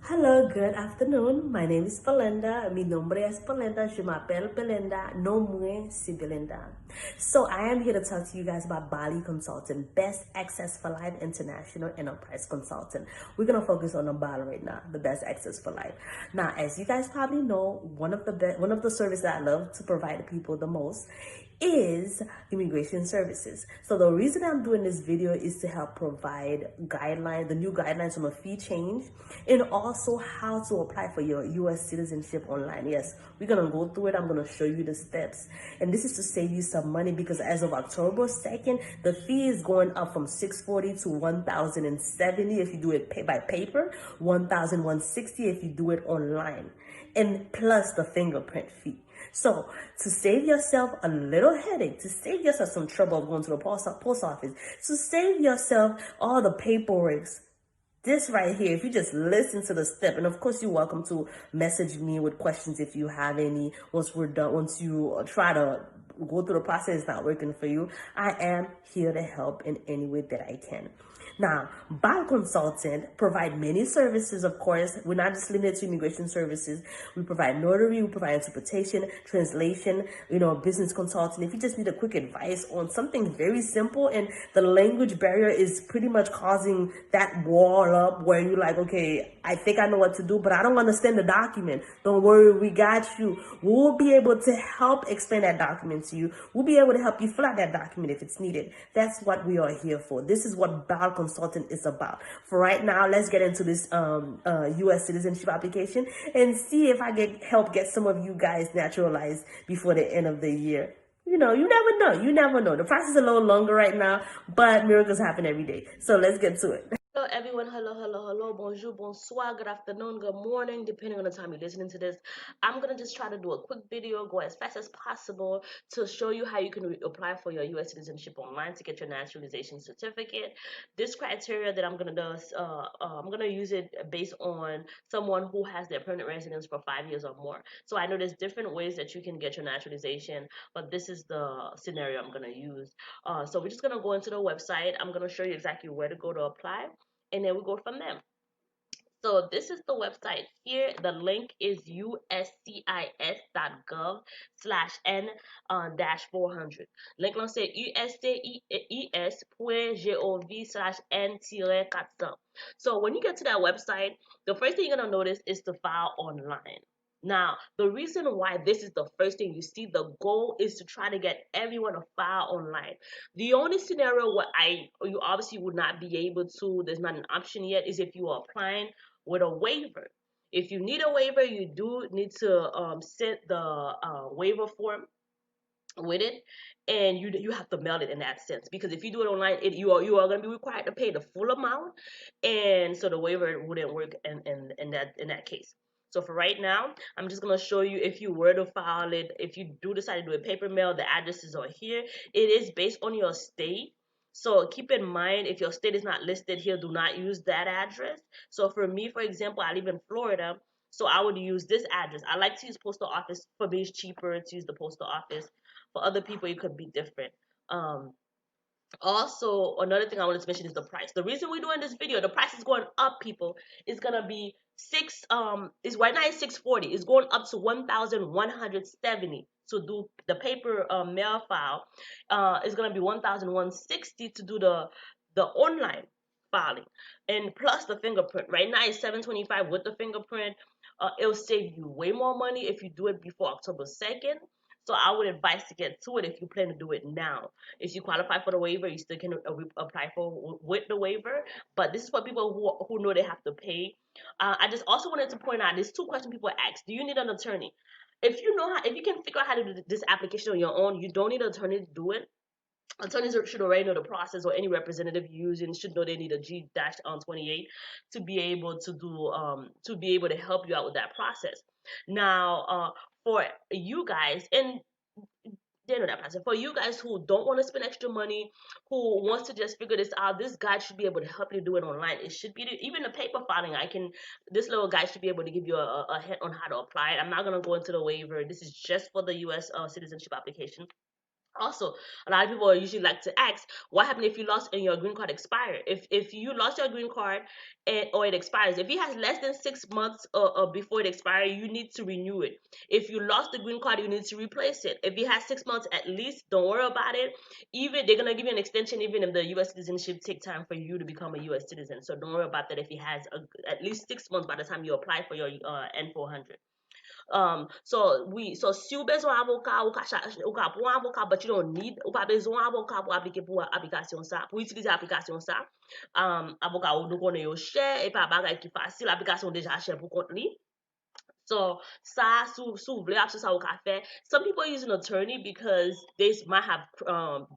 Hello, good afternoon. My name is Belinda. Mi nombre es Belinda. Je m'appelle Belinda. Nombre si Belinda. So I am here to talk to you guys about Bali Consultant, Best Access for Life International Enterprise Consultant. We're gonna focus on the Bali right now, the Best Access for Life. Now, as you guys probably know, one of the services that I love to provide people the most is immigration services. So the reason I'm doing this video is to help provide the new guidelines on a fee change, and also how to apply for your US citizenship online. Yes, we're gonna go through it. I'm gonna show you the steps. And this is to save you some money, because as of October 2nd, the fee is going up from $640 to $1,070 if you do it by paper, $1,160 if you do it online, and plus the fingerprint fee. So to save yourself a little headache, to save yourself some trouble of going to the post office, to save yourself all the paperwork, this right here, if you just listen to the step, and of course you're welcome to message me with questions if you have any. Once we're done, once you try to go through the process, it's not working for you, I am here to help in any way that I can. Now, Bio Consultant provide many services, of course. We're not just limited to immigration services. We provide notary, we provide interpretation, translation, business consulting. If you just need a quick advice on something very simple and the language barrier is pretty much causing that wall up where you're like, okay, I think I know what to do, but I don't understand the document. Don't worry, we got you. We'll be able to help explain that document to you. We'll be able to help you fill out that document if it's needed. That's what we are here for. This is what Bio Consultant is about. For right now, let's get into this U.S. citizenship application and see if I can help get some of you guys naturalized before the end of the year. You never know. You never know. The process is a little longer right now, but miracles happen every day. So let's get to it. Hello, everyone. Hello. Bonjour, bonsoir, good afternoon, good morning, depending on the time you're listening to this. I'm going to just try to do a quick video, go as fast as possible to show you how you can apply for your U.S. citizenship online to get your naturalization certificate. This criteria that I'm going to do, I'm going to use it based on someone who has their permanent residence for 5 years or more. So I know there's different ways that you can get your naturalization, but this is the scenario I'm going to use. So we're just going to go into the website. I'm going to show you exactly where to go to apply, and then we go from there. So this is the website here. The link is uscis.gov/n-400. Link là c'est uscis.gov/n-400. So when you get to that website, the first thing you're gonna notice is to file online. Now, the reason why this is the first thing you see, the goal is to try to get everyone to file online. The only scenario where you obviously would not be able to, there's not an option yet, is if you are applying with a waiver. If you need a waiver, you do need to send the waiver form with it, and you have to mail it in that sense, because if you do it online, you are going to be required to pay the full amount, and so the waiver wouldn't work in that case. So for right now, I'm just going to show you if you were to file it. If you do decide to do a paper mail, the addresses are here. It is based on your state. So keep in mind, if your state is not listed here, do not use that address. So for me, for example, I live in Florida, so I would use this address. I like to use postal office. For me, it's cheaper to use the postal office. For other people, it could be different. Also, another thing I wanted to mention is the price. The reason we're doing this video, the price is going up, people. It's gonna be is right now it's $640. It's going up to $1,170 to do the paper mail file. It's gonna be $1,160 to do the online filing, and plus the fingerprint. Right now it's $725 with the fingerprint. It'll save you way more money if you do it before October 2nd. So I would advise to get to it if you plan to do it now. If you qualify for the waiver, you still can apply for with the waiver. But this is for people who know they have to pay. I just also wanted to point out, there's two questions people ask. Do you need an attorney? If you can figure out how to do this application on your own, you don't need an attorney to do it. Attorneys should already know the process, or any representative you're using should know they need a G-28 to be able to help you out with that process. Now, for you guys, and they know that process. For you guys who don't want to spend extra money, who wants to just figure this out, this guide should be able to help you do it online. It should be even the paper filing. This little guide should be able to give you a hint on how to apply it. I'm not gonna go into the waiver. This is just for the U.S. Citizenship application. Also, a lot of people usually like to ask, what happened if you lost and your green card expired? If you lost your green card or it expires, if it has less than 6 months before it expires, you need to renew it. If you lost the green card, you need to replace it. If it has 6 months at least, don't worry about it. Even they're gonna give you an extension, even if the U.S. citizenship take time for you to become a U.S. citizen. So don't worry about that if it has at least 6 months by the time you apply for your N-400. So si ou bezon avoka, ou ka pou avoka, but you don't need, ou pa bezon avoka pou aplike pou aplikasyon sa, pou utilize aplikasyon sa. Avoka ou nou konen yo chè, e pa bagay ki fasil, aplikasyon deja chè pou kont li. So, sou vle ap sa ou ka fe. Some people use an attorney because they might have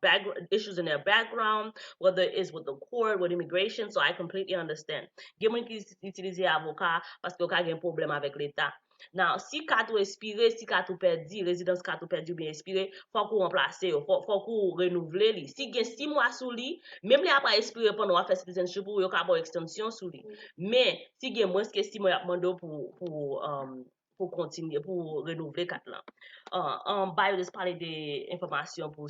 background issues in their background, whether it's with the court, with immigration. So I completely understand. Gen mwen ki utilize avoka paske yo ka gen problem avek l'Etat. Now, si katou expire, si katou perdi, résidence katou perdi ou bien expire, faut qu'on remplace yo, faut qu'on renouvelle li. Si gen 6 mois sou li, même li a pas expire pendant wa fait citizenship ou yo ka bo extension sou li. Mais si gen moins que 6 mois y a mando pour continuer, pour renouveler kat lan. Bio just parler des informations pour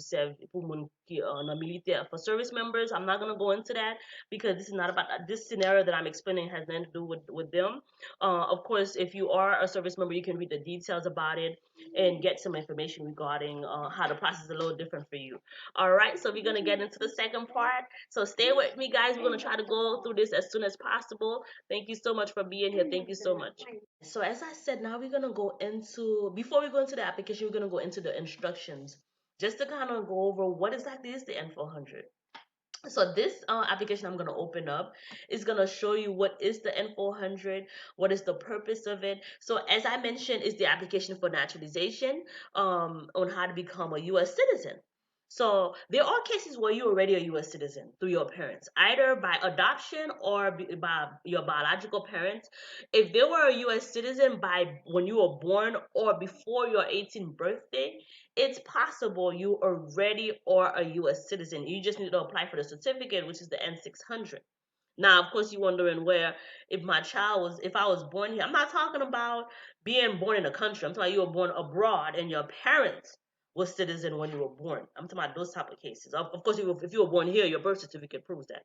moun ki nan militaire. For service members, I'm not going to go into that because this is not about that. This scenario that I'm explaining has nothing to do with them. Of course, if you are a service member, you can read the details about it and get some information regarding how the process is a little different for you. All right, so we're going to get into the second part. So stay with me, guys. We're going to try to go through this as soon as possible. Thank you so much for being here. Thank you so much. So as I said, now we're going to go into, before we go into the application, we're going to go into the instructions just to kind of go over what exactly is the N-400. So this application I'm going to open up is going to show you what is the N-400, what is the purpose of it. So as I mentioned, is the application for naturalization on how to become a U.S. citizen. So there are cases where you're already a U.S. citizen through your parents, either by adoption or by your biological parents. If they were a U.S. citizen by when you were born or before your 18th birthday, it's possible you already are a U.S. citizen. You just need to apply for the certificate, which is the N-600. Now, of course, you're wondering where, if I was born here, I'm not talking about being born in a country. I'm talking about you were born abroad and your parents were citizen when you were born. I'm talking about those type of cases. Of course, if you were born here, your birth certificate proves that.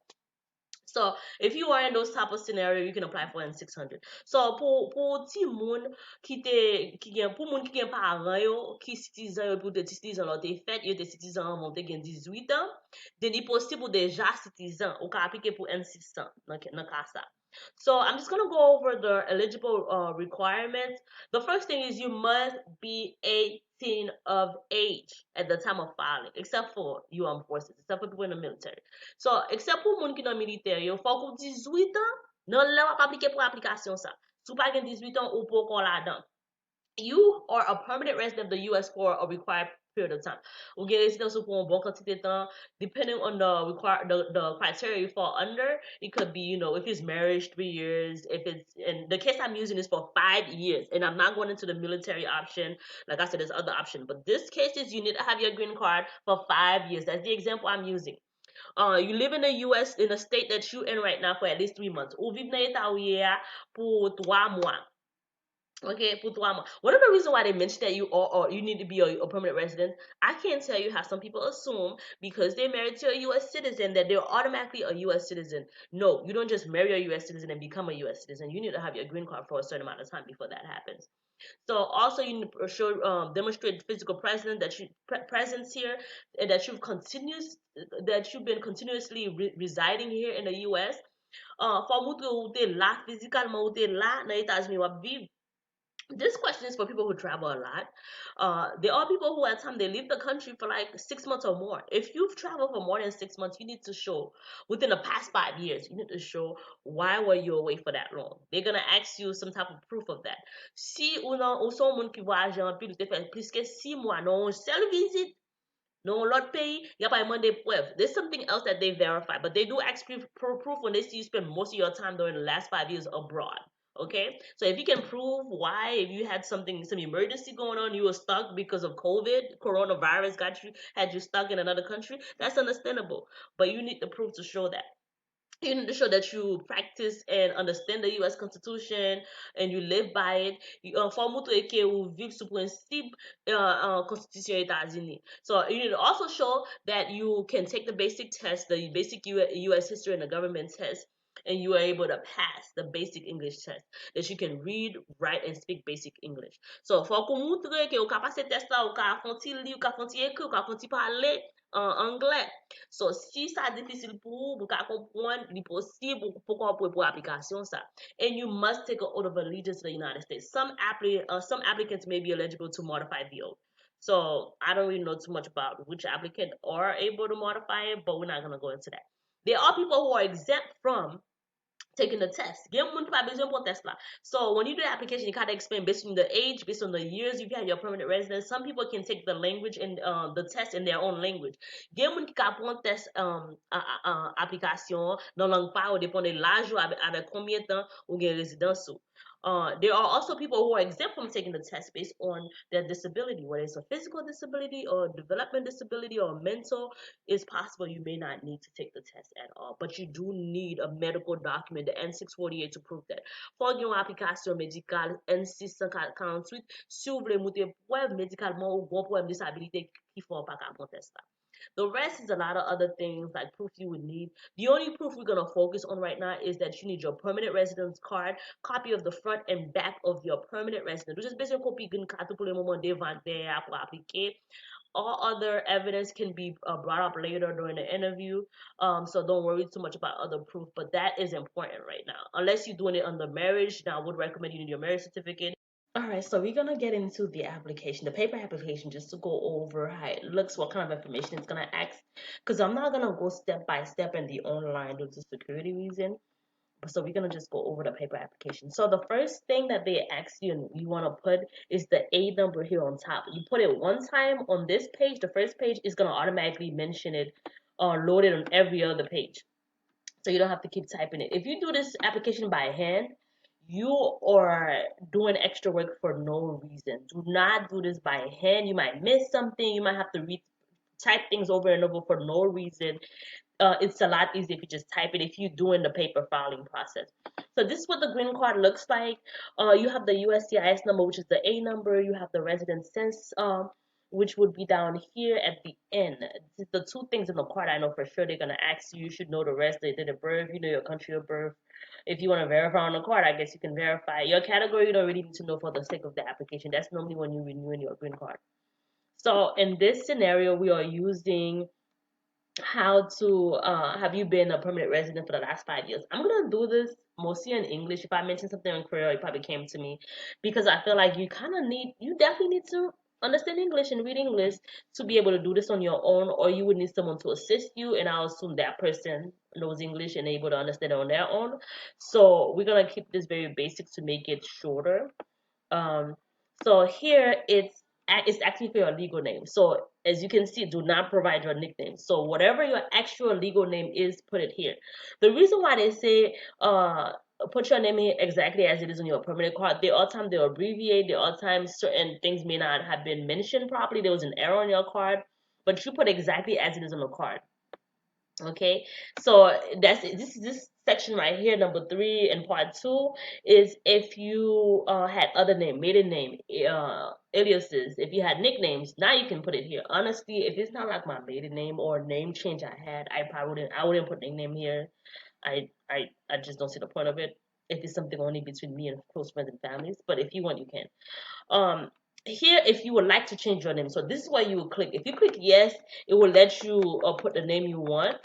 So if you are in those type of scenario, you can apply for N-600. So pour ti moun ki gen pou moun ki gen paran yo ki citizen yo pou te citizen lo te fet, yo te citizen an monte gen 18 ans, then li posibou deja citizen ou ka aplike pou N-600 nan ka sa. So I'm just going to go over the eligible requirements. The first thing is you must be 18 of age at the time of filing, except for you armed forces, except for people in the military. So, except pour moun ki nan militaire, yo fò kou 18 ans, nan lè wap aplike pou aplikasyon sa. Sou pa gen 18 ans ou pou kon la dan. You are a permanent resident of the U.S. for a required period of time. Ou gen residence pour un bon quantité de temps, depending on the criteria you fall under. It could be, if it's marriage, 3 years. If it's, and the case I'm using is for 5 years, and I'm not going into the military option. Like I said, there's other option, but this case is you need to have your green card for 5 years. That's the example I'm using. You live in the U.S. in a state that you're in right now for at least 3 months. Ou vive nan État ou ya pour 3 mois. Okay, pour 3 mois. One of the reasons why they mention that you need to be a permanent resident, I can't tell you how some people assume because they're married to a U.S. citizen that they're automatically a U.S. citizen. No, you don't just marry a U.S. citizen and become a U.S. citizen. You need to have your green card for a certain amount of time before that happens. So also you need to show, demonstrate physical presence here, and that you've been continuously residing here in the U.S. For moutre ou te la, physicalmente ou te la, nan États-Unis wap viv. This question is for people who travel a lot. There are people who at times they leave the country for like 6 months or more. If you've traveled for more than 6 months, you need to show within the past 5 years. You need to show why were you away for that long. They're gonna ask you some type of proof of that. Si ou son moun ki voyage an pi, te fè plus que 6 mois non seul visite. No, lot pay, y'a pas demandé preuve. There's something else that they verify, but they do ask proof when they see you spend most of your time during the last 5 years abroad. Okay, so if you can prove why, if you had some emergency going on, you were stuck because of COVID, coronavirus had you stuck in another country, that's understandable. But you need the proof to show that. You need to show that you practice and understand the U.S. Constitution and you live by it. For mutu eke ou vive sous principe Constitution États-Unis. So you need to also show that you can take the basic test, the basic U.S. history and the government test, and you are able to pass the basic English test. That you can read, write, and speak basic English. So for kou moutre ke ou ka pase test la, ou ka fonti li, ou ka fonti ekri, ou ka fonti pale anglais. So, si ça difficile pour vous, vous comprendre, il est possible pour application ça. And you must take an oath of allegiance to the United States. Some applicants may be eligible to modify the oath. So, I don't really know too much about which applicant are able to modify it, but we're not going to go into that. There are people who are exempt from taking the test. So when you do the application, you gotta explain based on the age, based on the years you've had your permanent residence. Some people can take the language and the test in their own language. Gen moun test application dans langue pa ou dépend de l'âge ou avec combien de temps ou gen résidence ou. There are also people who are exempt from taking the test based on their disability, whether it's a physical disability or development disability or mental. It's possible you may not need to take the test at all, but you do need a medical document, the N-648, to prove that. For une application médicale N-648, si vous voulez monter preuve médicalement ou bon problème de disabilité, il faut pas qu'à mon test. The rest is a lot of other things like proof you would need. The only proof we're going to focus on right now is that you need your permanent residence card, copy of the front and back of your permanent residence, which is basically copy gun carte pour le moment devant pour appliquer. All other evidence can be brought up later during the interview, so don't worry too much about other proof, but that is important right now. Unless you're doing it under marriage, now I would recommend you need your marriage certificate. All right, so we're gonna get into the application, the paper application, just to go over how it looks, what kind of information it's gonna ask, because I'm not gonna go step by step in the online due to security reason. So we're gonna just go over the paper application. So the first thing that they ask you and you wanna put is the A number here on top. You put it one time on this page, the first page is gonna automatically mention it loaded on every other page. So you don't have to keep typing it. If you do this application by hand, you are doing extra work for no reason. Do not do this by hand. You might miss something. You might have to type things over and over for no reason. It's a lot easier if you just type it if you're doing the paper filing process. So this is what the green card looks like. You have the USCIS number, which is the A number. You have the resident census, which would be down here at the end. The two things in the card I know for sure they're gonna ask you. You should know the rest. They did a birth. You know your country of birth. If you want to verify on the card, I guess you can verify. Your category you don't really need to know for the sake of the application. That's normally when you're renewing your green card. So in this scenario, we are using how to have you been a permanent resident for the last 5 years. I'm gonna do this mostly in English. If I mention something in Creole, it probably came to me because I feel like you definitely need to understand English and read English to be able to do this on your own, or you would need someone to assist you, and I'll assume that person knows English and able to understand it on their own. So we're gonna keep this very basic to make it shorter. Um, so here it's actually for your legal name. So as you can see, do not provide your nickname. So whatever your actual legal name is, put it here. The reason why they say put your name here exactly as it is on your permanent card, there are times they abbreviate, there are times certain things may not have been mentioned properly. There was an error on your card, but you put exactly as it is on the card. Okay, so that's it. This section right here, number 3 and part 2, is if you had other name, maiden name, aliases. If you had nicknames, now you can put it here. Honestly, if it's not like my maiden name or name change I had, I wouldn't put nickname here. I just don't see the point of it. If it's something only between me and close friends and families, but if you want, you can. Here, if you would like to change your name, so this is where you will click. If you click yes, it will let you put the name you want.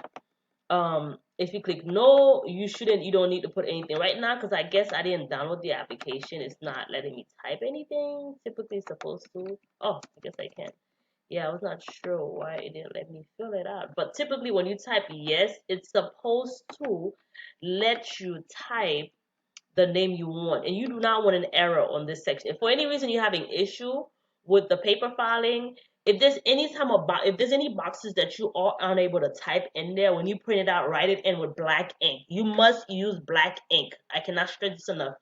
If you click no, you don't need to put anything right now because I guess I didn't download the application. It's not letting me type anything. Typically it's supposed to. Oh, I guess I can. Yeah, I was not sure why it didn't let me fill it out, but typically when you type yes, it's supposed to let you type the name you want, and you do not want an error on this section. If for any reason you're having issue with the paper filing, if there's any boxes that you are unable to type in there, when you print it out, write it in with black ink. You must use black ink. I cannot stress this enough.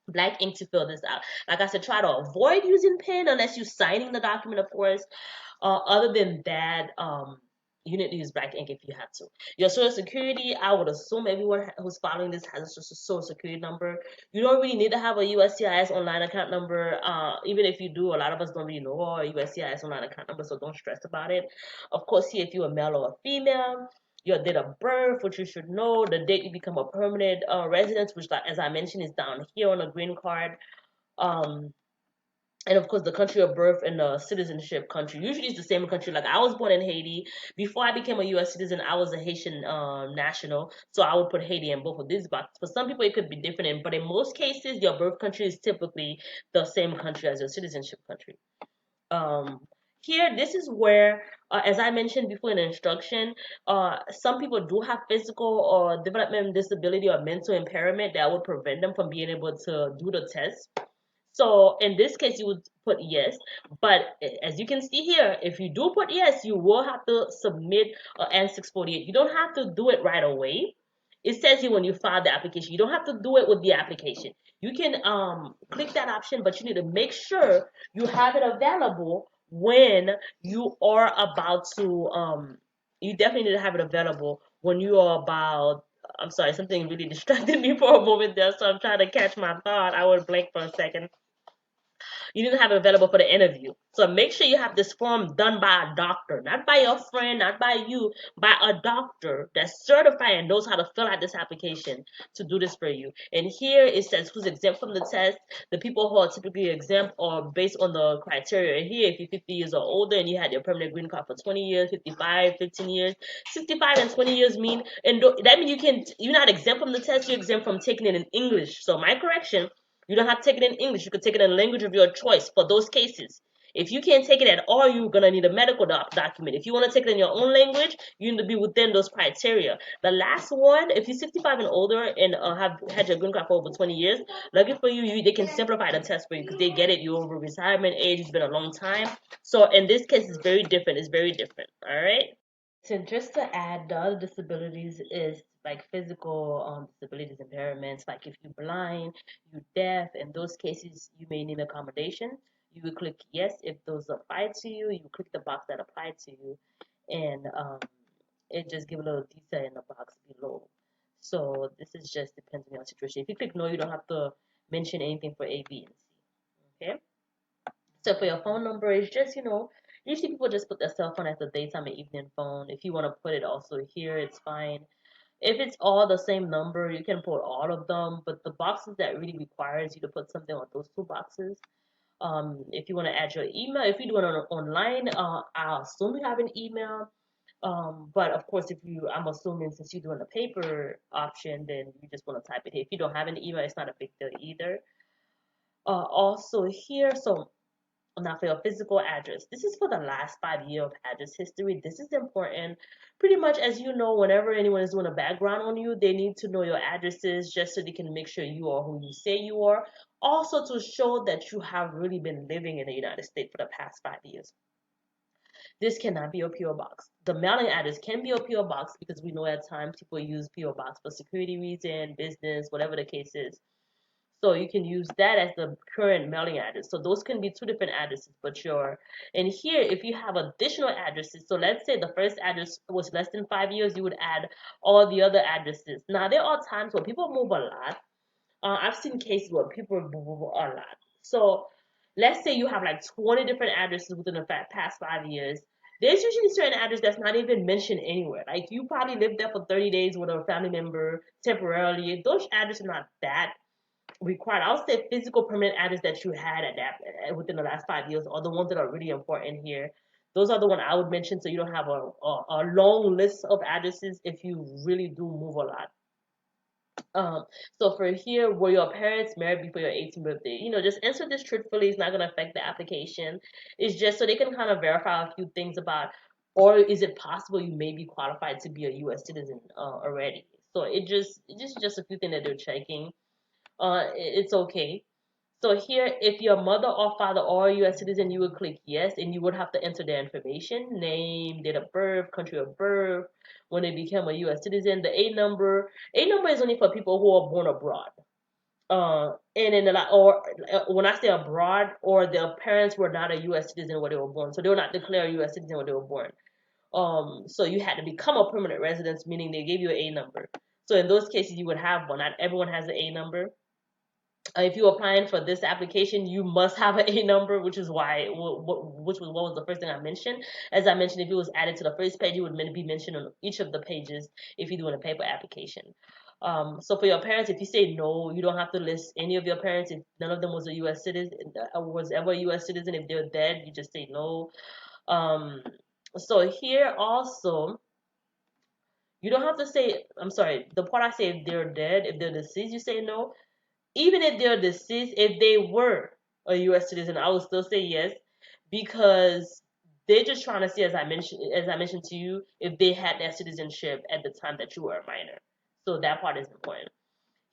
Black ink to fill this out. Like I said, try to avoid using pen unless you're signing the document, of course. Other than that, You need to use black ink if you have to. Your social security, I would assume everyone who's following this has a social security number. You don't really need to have a USCIS online account number. Even if you do, a lot of us don't really know a USCIS online account number, so don't stress about it. Of course, here if you're a male or a female, your date of birth, which you should know, the date you become a permanent resident, which, like, as I mentioned, is down here on a green card. Um, and of course the country of birth and the citizenship country. Usually it's the same country. Like, I was born in Haiti. Before I became a U.S. citizen, I was a Haitian national, so I would put Haiti in both of these boxes. For some people it could be different, but in most cases your birth country is typically the same country as your citizenship country. um Here, this is where, as I mentioned before in the instruction, some people do have physical or developmental disability or mental impairment that would prevent them from being able to do the test. So in this case, you would put yes, but as you can see here, if you do put yes, you will have to submit an N-648. You don't have to do it right away. It says here when you file the application, you don't have to do it with the application. You can click that option, but you need to make sure you have it available when you are about to you definitely need to have it available when you are about. I'm sorry, something really distracted me for a moment there, so I'm trying to catch my thought. I would blank for a second. You need to have it available for the interview. So make sure you have this form done by a doctor, not by your friend, not by you, by a doctor that's certified and knows how to fill out this application to do this for you. And here it says who's exempt from the test. The people who are typically exempt are based on the criteria here. If you're 50 years or older and you had your permanent green card for 20 years, 55, 15 years, 65 and 20 years mean, and that means you're not exempt from the test, you're exempt from taking it in English. So my correction, you don't have to take it in English. You could take it in a language of your choice for those cases. If you can't take it at all, you're gonna need a medical document. If you want to take it in your own language, you need to be within those criteria. The last one, if you're 65 and older and have had your green card for over 20 years, lucky for you, they can simplify the test for you because they get it. You're over retirement age. It's been a long time. So in this case, it's very different. It's very different. All right. So just to add, the other disabilities is like physical disabilities, impairments. Like if you're blind, you're deaf, in those cases you may need accommodation. You would click yes if those apply to you. You click the box that applied to you, and it just give a little detail in the box below. So this is just depends on your situation. If you click no, you don't have to mention anything for A, B, and C. Okay. So for your phone number, it's just, usually people just put their cell phone as the daytime and evening phone. If you want to put it also here, it's fine. If it's all the same number, you can put all of them, but the boxes that really requires you to put something on those two boxes. If you want to add your email, if you do it online, I'll assume you have an email. But of course, I'm assuming since you're doing the paper option, then you just want to type it here. If you don't have an email, it's not a big deal either. Also here, so now for your physical address, this is for the last 5 years of address history. This is important. Pretty much, as you know, whenever anyone is doing a background on you, they need to know your addresses just so they can make sure you are who you say you are. Also to show that you have really been living in the United States for the past 5 years. This cannot be a PO box. The mailing address can be a PO box because we know at times people use PO box for security reason, business, whatever the case is. So you can use that as the current mailing address. So those can be two different addresses, and here, if you have additional addresses, so let's say the first address was less than 5 years, you would add all the other addresses. Now, there are times where people move a lot. I've seen cases where people move a lot. So let's say you have like 20 different addresses within the past 5 years. There's usually certain address that's not even mentioned anywhere. Like you probably lived there for 30 days with a family member temporarily. Those addresses are not that required. I would say physical permanent address that you had at that within the last 5 years are the ones that are really important here. Those are the one I would mention, so you don't have a long list of addresses if you really do move a lot. Um, so for here, were your parents married before your 18th birthday? Just answer this truthfully. It's not going to affect the application. It's just so they can kind of verify a few things about, or is it possible you may be qualified to be a U.S. citizen already? So it's just a few things that they're checking. It's okay. So here, if your mother or father or a U.S. citizen, you would click yes, and you would have to enter their information, name, date of birth, country of birth, when they became a U.S. citizen. The A number, is only for people who are born abroad. And in the or when I say abroad, or their parents were not a U.S. citizen when they were born, so they were not declared a U.S. citizen when they were born. So you had to become a permanent resident, meaning they gave you an A number. So in those cases, you would have one. Not everyone has an A number. If you're applying for this application, you must have an A number, which is why, which was what was the first thing I mentioned. As I mentioned, if it was added to the first page, it would be mentioned on each of the pages if you're doing a paper application. So for your parents, if you say no, you don't have to list any of your parents. If none of them was a U.S. citizen, was ever a U.S. citizen, if they're dead, you just say no. Um, so here also, you don't have to say. I'm sorry. The part I say if they're dead, if they're deceased, you say no. Even if they're deceased, if they were a U.S. citizen, I would still say yes, because they're just trying to see, as I mentioned to you, if they had that citizenship at the time that you were a minor. So that part is important.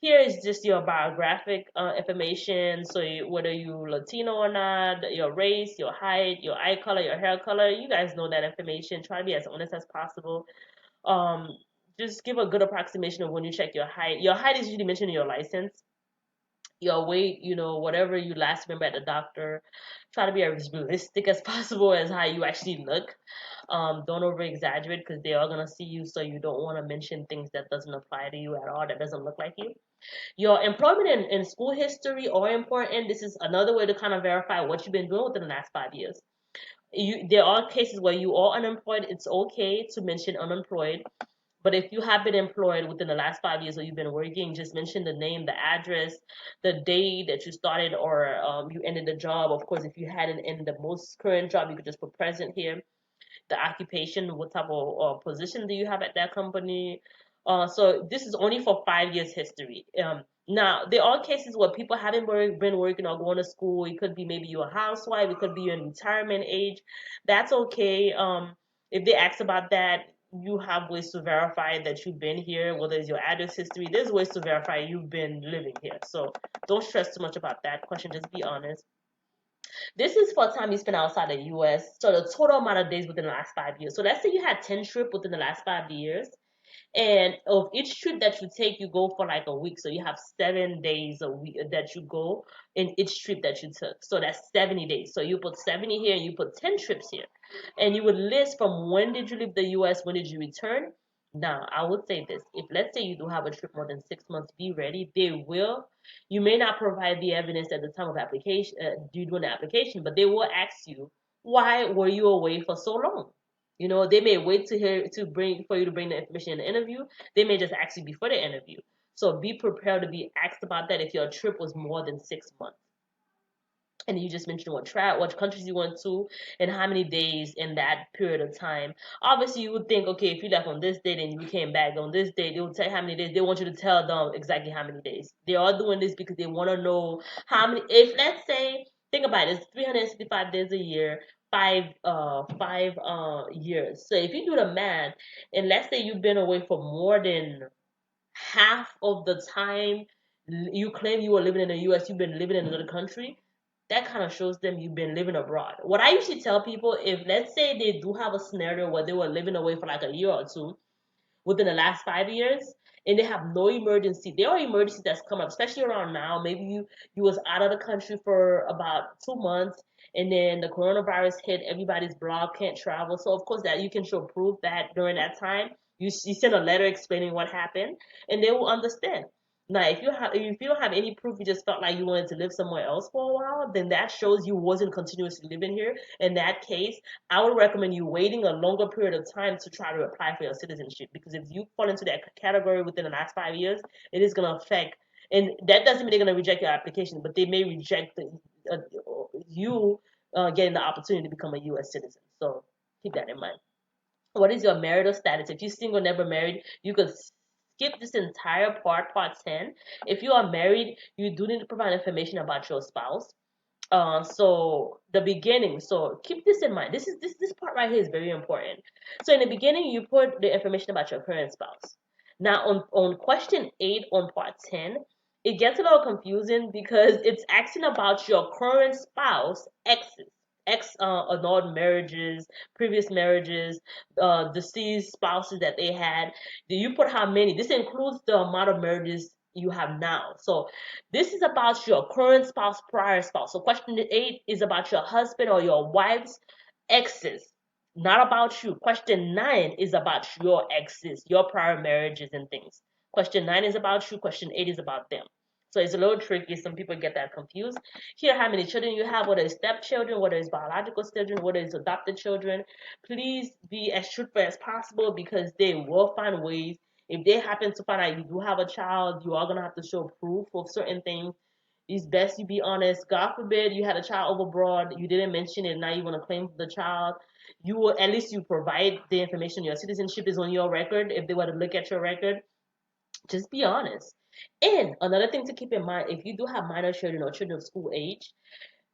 Here is just your biographic information. So whether you Latino or not, your race, your height, your eye color, your hair color, you guys know that information. Try to be as honest as possible. Um, just give a good approximation of when you check your height. Your height is usually mentioned in your license, your weight, whatever you last remember at the doctor. Try to be as realistic as possible as how you actually look. Don't over exaggerate because they are gonna see you, so you don't want to mention things that doesn't apply to you at all, that doesn't look like you. Your employment and school history are important. This is another way to kind of verify what you've been doing within the last 5 years. There are cases where you are unemployed. It's okay to mention unemployed, but if you have been employed within the last 5 years or you've been working, just mention the name, the address, the day that you started or you ended the job. Of course, if you hadn't ended the most current job, you could just put present here. The occupation, what type of position do you have at that company. So this is only for 5 years history. Now, there are cases where people haven't been working or going to school. It could be maybe you're a housewife. It could be you're in retirement age. That's okay. If they ask about that, you have ways to verify that you've been here, whether it's your address history. There's ways to verify you've been living here. So don't stress too much about that question. Just be honest. This is for time you spent outside the US. So the total amount of days within the last 5 years. So let's say you had 10 trips within the last 5 years. And of each trip that you take, you go for like a week. So you have 7 days a week that you go in each trip that you took. So that's 70 days. So you put 70 here and you put 10 trips here. And you would list from when did you leave the US, when did you return. Now, I would say this. If let's say you do have a trip more than 6 months, be ready. You may not provide the evidence at the time of application, you doing the application, but they will ask you, why were you away for so long? They may wait for you to bring the information in the interview. They may just ask you before the interview. So be prepared to be asked about that if your trip was more than 6 months. And you just mentioned what countries you went to and how many days in that period of time. Obviously, you would think, okay, if you left on this date and you came back on this date, they would tell you how many days. They want you to tell them exactly how many days. They are doing this because they want to know how many. If let's say, think about it, it's 365 days a year, five years. So if you do the math, and let's say you've been away for more than half of the time you claim you were living in the US, you've been living in another country, that kind of shows them you've been living abroad. What I usually tell people, if let's say they do have a scenario where they were living away for like a year or two within the last 5 years, and they have no emergency. There are emergencies that's come up, especially around now. Maybe you was out of the country for about 2 months, and then the coronavirus hit. Everybody's blocked, can't travel. So of course that you can show proof that during that time you send a letter explaining what happened, and they will understand. Now, if you don't have any proof, you just felt like you wanted to live somewhere else for a while, then that shows you wasn't continuously living here. In that case, I would recommend you waiting a longer period of time to try to apply for your citizenship, because if you fall into that category within the last 5 years, it is going to affect. And that doesn't mean they're going to reject your application, but they may reject you getting the opportunity to become a U.S. citizen. So keep that in mind. What is your marital status? If you're single, never married, you could skip this entire part 10. If you are married, you do need to provide information about your spouse. So the beginning. So keep this in mind. This part right here is very important. So in the beginning, you put the information about your current spouse. Now on question 8 on part 10, it gets a little confusing because it's asking about your current spouse exes. Annulled marriages, previous marriages, deceased spouses that they had. Do you put how many? This includes the amount of marriages you have now. So this is about your current spouse, prior spouse. So question 8 is about your husband or your wife's exes. not about you. Question 9 is about your exes, your prior marriages and things. Question 9 is about you. Question 8 is about them. So it's a little tricky. Some people get that confused. Here, how many children you have, whether it's stepchildren, whether it's biological children, whether it's adopted children. Please be as truthful as possible because they will find ways. If they happen to find out you do have a child, you are going to have to show proof of certain things. It's best you be honest. God forbid you had a child overbroad, you didn't mention it, now you want to claim the child. You will at least you provide the information. Your citizenship is on your record. If they were to look at your record, just be honest. And another thing to keep in mind, if you do have minor children or children of school age,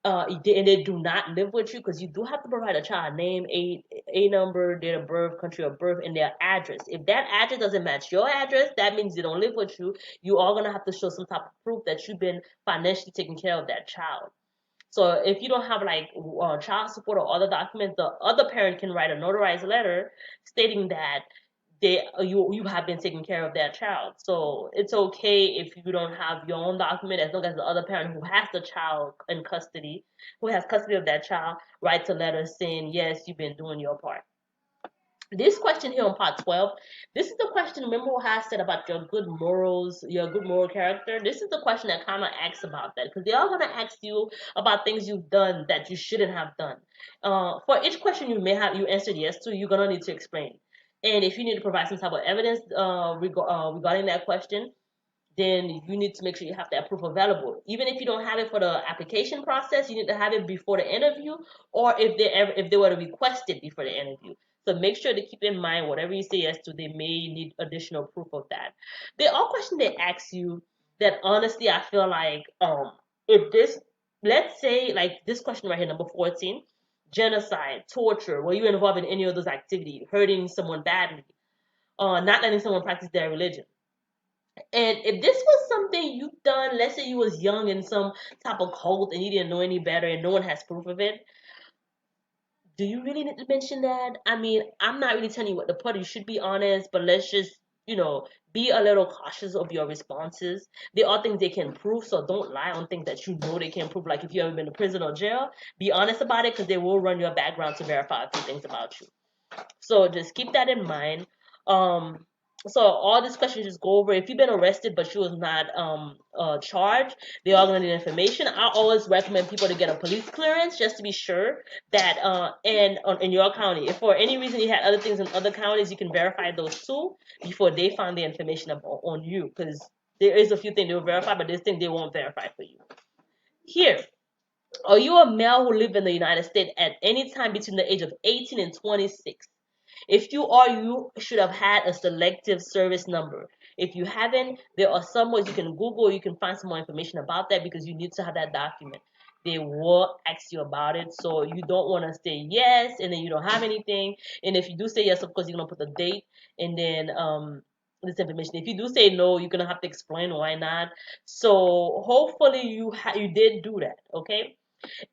and they do not live with you, because you do have to provide a child name, a number, date of birth, country of birth, and their address. If that address doesn't match your address, that means they don't live with you. You are gonna have to show some type of proof that you've been financially taking care of that child. So if you don't have like child support or other documents, the other parent can write a notarized letter stating that you have been taking care of that child. So it's okay if you don't have your own document, as long as the other parent who has the child in custody, who has custody of that child, writes a letter saying yes, you've been doing your part. This question here on part 12, this is the question, remember what I said about your good morals, your good moral character? This is the question that kind of asks about that, because they are going to ask you about things you've done that you shouldn't have done. For each question you answered yes to, you're going to need to explain. And if you need to provide some type of evidence regarding that question, then you need to make sure you have that proof available. Even if you don't have it for the application process, you need to have it before the interview, or if they were to request it before the interview. So make sure to keep in mind whatever you say yes to, they may need additional proof of that. There are questions they ask you that honestly I feel like if this, let's say like this question right here, number 14, genocide, torture, were you involved in any of those activities, hurting someone badly, not letting someone practice their religion? And if this was something you've done, let's say you was young in some type of cult and you didn't know any better and no one has proof of it, do you really need to mention that? I mean, I'm not really telling you what to put. You should be honest, but let's just, be a little cautious of your responses. There are things they can prove, so don't lie on things that you know they can prove. Like if you haven't been to prison or jail, be honest about it because they will run your background to verify a few things about you. So just keep that in mind. Um, so all these questions just go over. If you've been arrested but you was not charged, they are gonna need information. I always recommend people to get a police clearance just to be sure that and in your county. If for any reason you had other things in other counties, you can verify those too before they find the information on you, because there is a few things they'll verify, but there's things they won't verify for you. Here, are you a male who lived in the United States at any time between the age of 18 and 26? If you are, you should have had a selective service number. If you haven't, there are some ways you can Google, you can find some more information about that because you need to have that document. They will ask you about it, so you don't want to say yes and then you don't have anything. And if you do say yes, of course, you're gonna put the date and then this information. If you do say no, you're gonna have to explain why not. So hopefully you did do that, okay?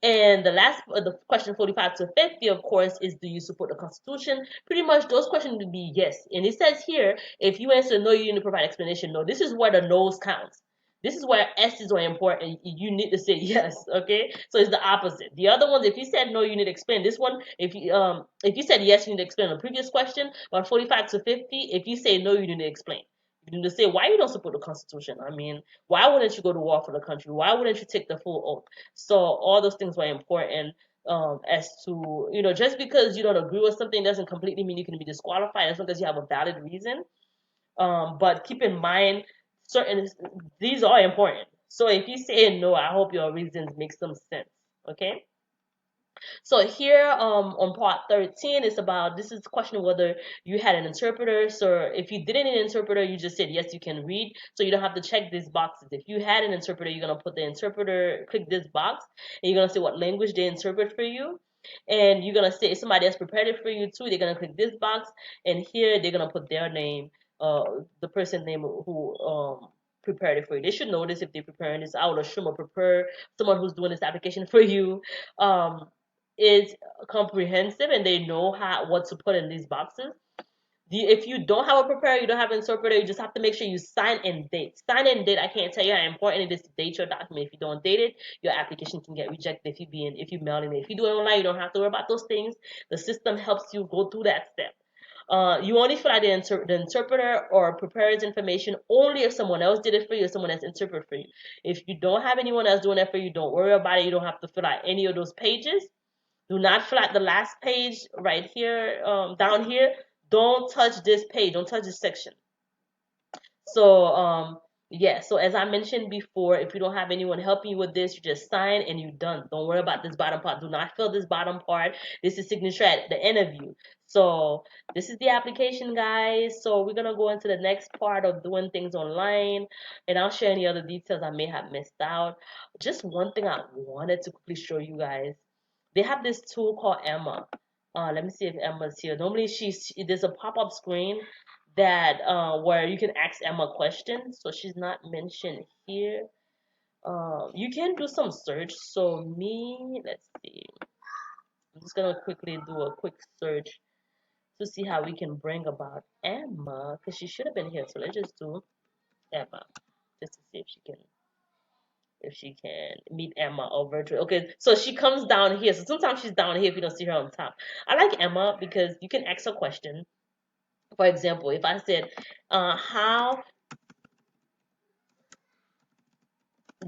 And the question 45 to 50, of course, is do you support the Constitution? Pretty much those questions would be yes. And it says here, if you answer no, you need to provide explanation. No, this is where the no's counts. This is where S's are important. You need to say yes, okay? So it's the opposite. The other ones, if you said no, you need to explain. This one, if you said yes, you need to explain the previous question. But 45 to 50, if you say no, you need to explain. You need to say why you don't support the Constitution. I mean, why wouldn't you go to war for the country? Why wouldn't you take the full oath? So all those things were important, as to, just because you don't agree with something doesn't completely mean you can be disqualified as long as you have a valid reason. But keep in mind, certain these are important. So if you say no, I hope your reasons make some sense. Okay. So here, on part 13, it's about, this is the question whether you had an interpreter. So if you didn't need an interpreter, you just said yes, you can read. So you don't have to check these boxes. If you had an interpreter, you're gonna put the interpreter, click this box, and you're gonna say what language they interpret for you. And you're gonna say if somebody else prepared it for you too, they're gonna click this box, and here they're gonna put their name, the person name who prepared it for you. They should know this if they're preparing this. I would assume or prepare someone who's doing this application for you. Um, is comprehensive and they know what to put in these boxes. If you don't have a preparer, you don't have an interpreter, you just have to make sure you sign and date. Sign and date. I can't tell you how important it is to date your document. If you don't date it, your application can get rejected if you mailing it. If you do it online, you don't have to worry about those things. The system helps you go through that step. You only fill out the interpreter or preparer's information only if someone else did it for you or someone else interpreted for you. If you don't have anyone else doing that for you, don't worry about it. You don't have to fill out any of those pages. Do not fill out the last page right here, down here. Don't touch this page. Don't touch this section. So, yeah. So as I mentioned before, if you don't have anyone helping you with this, you just sign and you're done. Don't worry about this bottom part. Do not fill this bottom part. This is signature at the end of you. So this is the application, guys. So we're gonna go into the next part of doing things online, and I'll share any other details I may have missed out. Just one thing I wanted to quickly show you guys. They have this tool called Emma. Let me see if Emma's here. Normally, there's a pop-up screen that where you can ask Emma questions. So she's not mentioned here. You can do some search. So let's see. I'm just gonna quickly do a quick search to see how we can bring about Emma because she should have been here. So let's just do Emma just to see if she can meet Emma or virtual. Okay, so she comes down here. So sometimes she's down here if you don't see her on top. I like Emma because you can ask a question. For example, if I said, how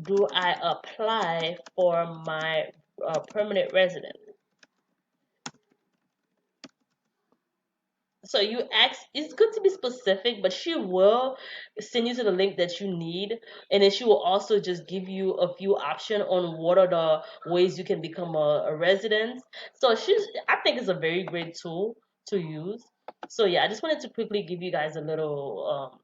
do I apply for my permanent resident? So you ask, it's good to be specific, but she will send you to the link that you need, and then she will also just give you a few options on what are the ways you can become a resident. So I think it's a very great tool to use. So yeah, I just wanted to quickly give you guys a little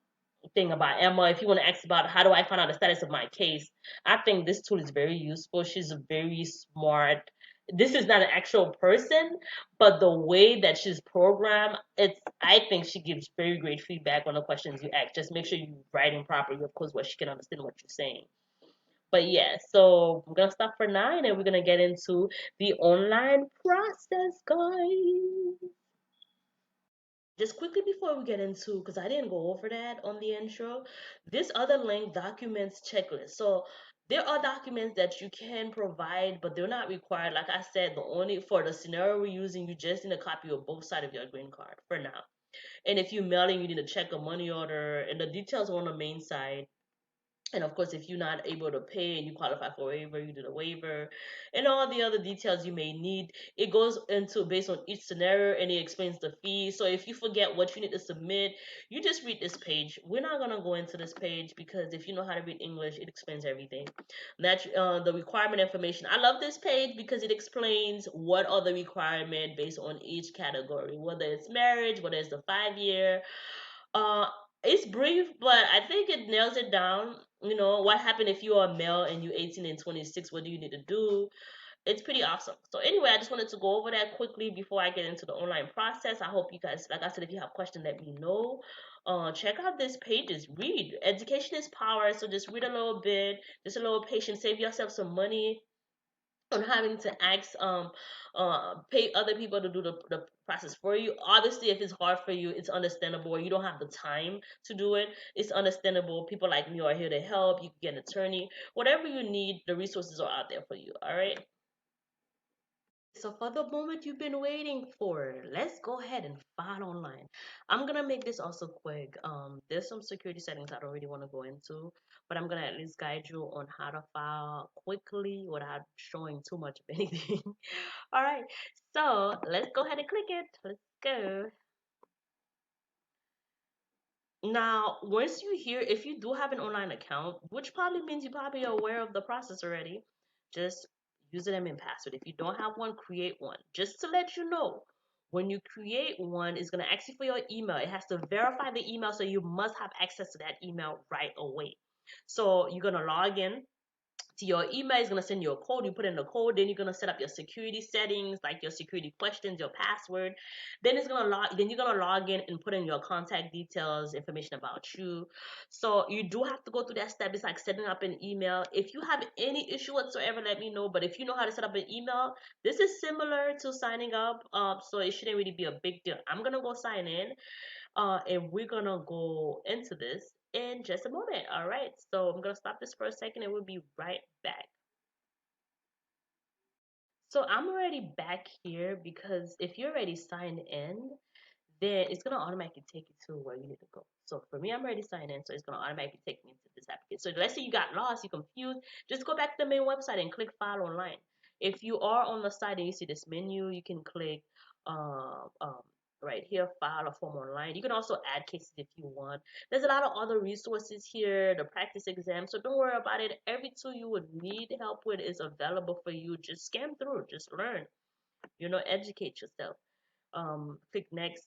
thing about Emma. If you want to ask about how do I find out the status of my case, I think this tool is very useful. She's a very smart. This is not an actual person, but the way that she's programmed, I think she gives very great feedback on the questions you ask. Just make sure you write in properly, of course, where she can understand what you're saying. But yeah, so we're gonna stop for 9 and we're gonna get into the online process, guys. Just quickly before we get into, because I didn't go over that on the intro, this other link documents checklist. So there are documents that you can provide, but they're not required. Like I said, the only for the scenario we're using, you just need a copy of both sides of your green card for now. And if you're mailing, you need to check a money order, and the details are on the main side. And of course, if you're not able to pay and you qualify for a waiver, you do the waiver and all the other details you may need. It goes into based on each scenario and it explains the fee. So if you forget what you need to submit, you just read this page. We're not going to go into this page because if you know how to read English, it explains everything. That the requirement information. I love this page because it explains what are the requirements based on each category, whether it's marriage, whether it's the 5 year, uh, it's brief, but I think it nails it down. You know, what happened if you are male and you're 18 and 26? What do you need to do? It's pretty awesome. So anyway, I just wanted to go over that quickly before I get into the online process. I hope you guys, like I said, if you have questions, let me know. Check out these pages. Read. Education is power. So just read a little bit, just a little patience. Save yourself some money on having to ask pay other people to do the process for you. Obviously if it's hard for you, it's understandable, or you don't have the time to do it, it's understandable. People like me are here to help. You can get an attorney, whatever you need, the resources are out there for you. All right, so for the moment you've been waiting for, let's go ahead and file online. I'm gonna make this also quick. There's some security settings I don't really want to go into, but I'm gonna at least guide you on how to file quickly without showing too much of anything. All right, so let's go ahead and click it. Let's go. Now, once you hear, if you do have an online account, which probably means you probably are aware of the process already, just use an admin password. If you don't have one, create one. Just to let you know, when you create one, it's going to ask you for your email. It has to verify the email, so you must have access to that email right away. So you're going to log in to your email. Is going to send you a code. You put in the code, then you're going to set up your security settings, like your security questions, your password. Then you're going to log in and put in your contact details, information about you. So you do have to go through that step. It's like setting up an email. If you have any issue whatsoever, let me know. But if you know how to set up an email, this is similar to signing up, so it shouldn't really be a big deal. I'm going to go sign in. And we're gonna go into this in just a moment. All right, so I'm gonna stop this for a second and we'll be right back. So I'm already back here because if you're already signed in, then it's gonna automatically take you to where you need to go. So for me, I'm already signed in, so it's gonna automatically take me to this application. So let's say you got lost, you're confused, just go back to the main website and click File Online. If you are on the site and you see this menu, you can click um, um, right here, File a Form Online. You can also add cases if you want. There's a lot of other resources here, the practice exam. So don't worry about it. Every tool you would need help with is available for you. Just scan through, just learn. Educate yourself. Click next.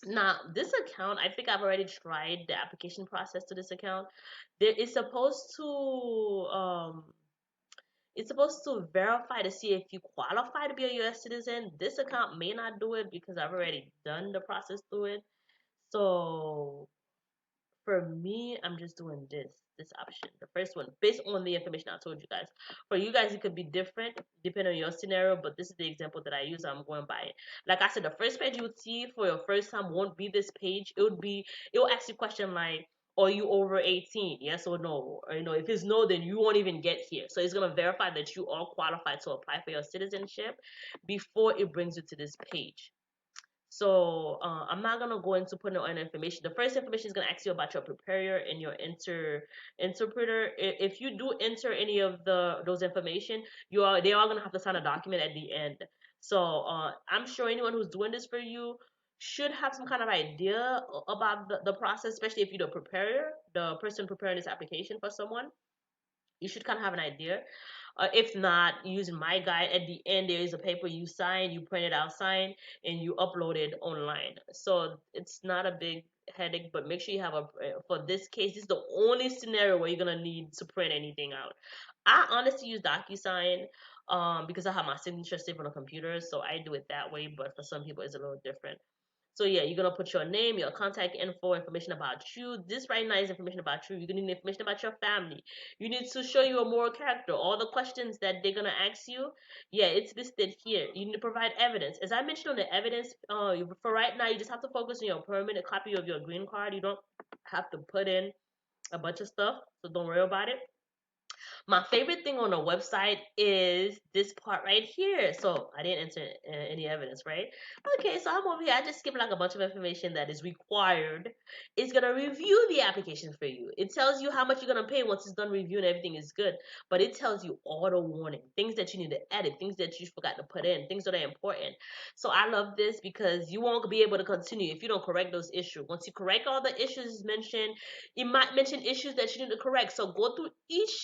Now, this account, I think I've already tried the application process to this account. There is supposed to it's supposed to verify to see if you qualify to be a US citizen. This account may not do it because I've already done the process through it. So for me, I'm just doing this option, the first one, based on the information I told you guys. For you guys, it could be different depending on your scenario, but this is the example that I use. I'm going by it. Like I said, the first page you would see for your first time won't be this page. It will ask you a question like, are you over 18? Yes or no? Or if it's no, then you won't even get here. So it's gonna verify that you are qualified to apply for your citizenship before it brings you to this page. So I'm not gonna go into putting on information. The first information is gonna ask you about your preparer and your interpreter. If you do enter any of those information, they are gonna have to sign a document at the end. So I'm sure anyone who's doing this for you should have some kind of idea about the process, especially if you're the preparer, the person preparing this application for someone. You should kind of have an idea. If not, using my guide, at the end there is a paper you sign, you print it out, sign, and you upload it online. So it's not a big headache, but make sure you have for this case, this is the only scenario where you're gonna need to print anything out. I honestly use DocuSign because I have my signature saved on a computer, so I do it that way, but for some people it's a little different. So yeah, you're gonna put your name, your contact info, information about you. This right now is information about you. You're gonna need information about your family. You need to show your moral character. All the questions that they're gonna ask you, yeah, it's listed here. You need to provide evidence. As I mentioned on the evidence, for right now, you just have to focus on your permanent copy of your green card. You don't have to put in a bunch of stuff, so don't worry about it. My favorite thing on the website is this part right here. So I didn't enter any evidence, right? Okay, so I'm over here. I just skip like a bunch of information that is required. It's gonna review the application for you. It tells you how much you're gonna pay once it's done reviewing. Everything is good, but it tells you auto warning, things that you need to edit, things that you forgot to put in, things that are important. So I love this because you won't be able to continue if you don't correct those issues. Once you correct all the issues mentioned, it might mention issues that you need to correct. So go through each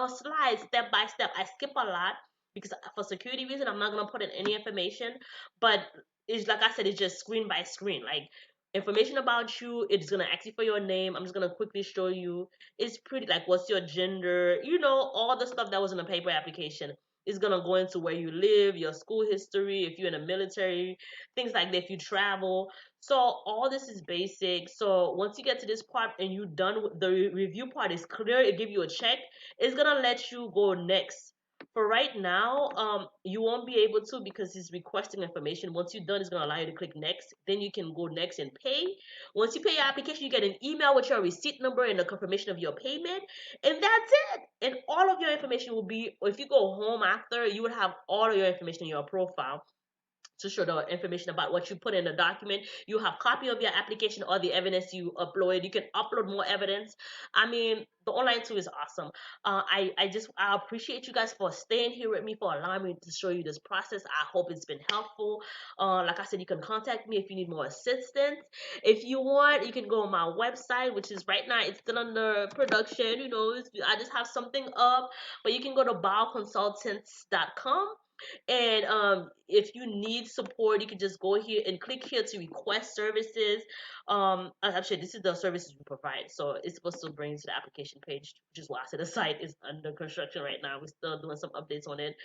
slide step by step. I skip a lot because for security reason, I'm not gonna put in any information. But it's like I said, it's just screen by screen. Like information about you, it's gonna ask you for your name. I'm just gonna quickly show you. It's pretty like what's your gender, all the stuff that was in the paper application. It's gonna go into where you live, your school history, if you're in the military, things like that, if you travel. So all this is basic. So once you get to this part and you done with the review part is clear, it give you a check. It's gonna let you go next. For right now, you won't be able to because it's requesting information. Once you're done, it's gonna allow you to click next. Then you can go next and pay. Once you pay your application, you get an email with your receipt number and the confirmation of your payment, and that's it. And all of your information will be. If you go home after, you would have all of your information in your profile to show the information about what you put in the document. You have copy of your application or the evidence you upload. You can upload more evidence. I mean, the online tool is awesome. I appreciate you guys for staying here with me, for allowing me to show you this process. I hope it's been helpful. Like I said, you can contact me if you need more assistance. If you want, you can go on my website, which is right now it's still under production. I just have something up, but you can go to bioconsultants.com. And if you need support, you can just go here and click here to request services. Actually, this is the services we provide. So it's supposed to bring you to the application page, which is why I said the site is under construction right now. We're still doing some updates on it,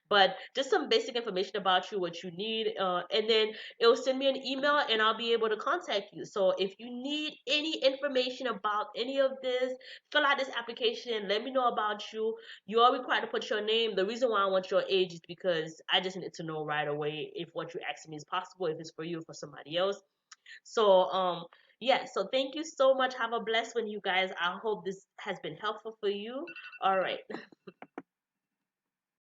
but just some basic information about you, what you need, and then it'll send me an email and I'll be able to contact you. So if you need any information about any of this, fill out this application, let me know about you. You are required to put your name. The reason why I want your age is because I just need to know right away if what you're asking me is possible, if it's for you or for somebody else. So yeah, so thank you so much. Have a blessed one, you guys. I hope this has been helpful for you. All right.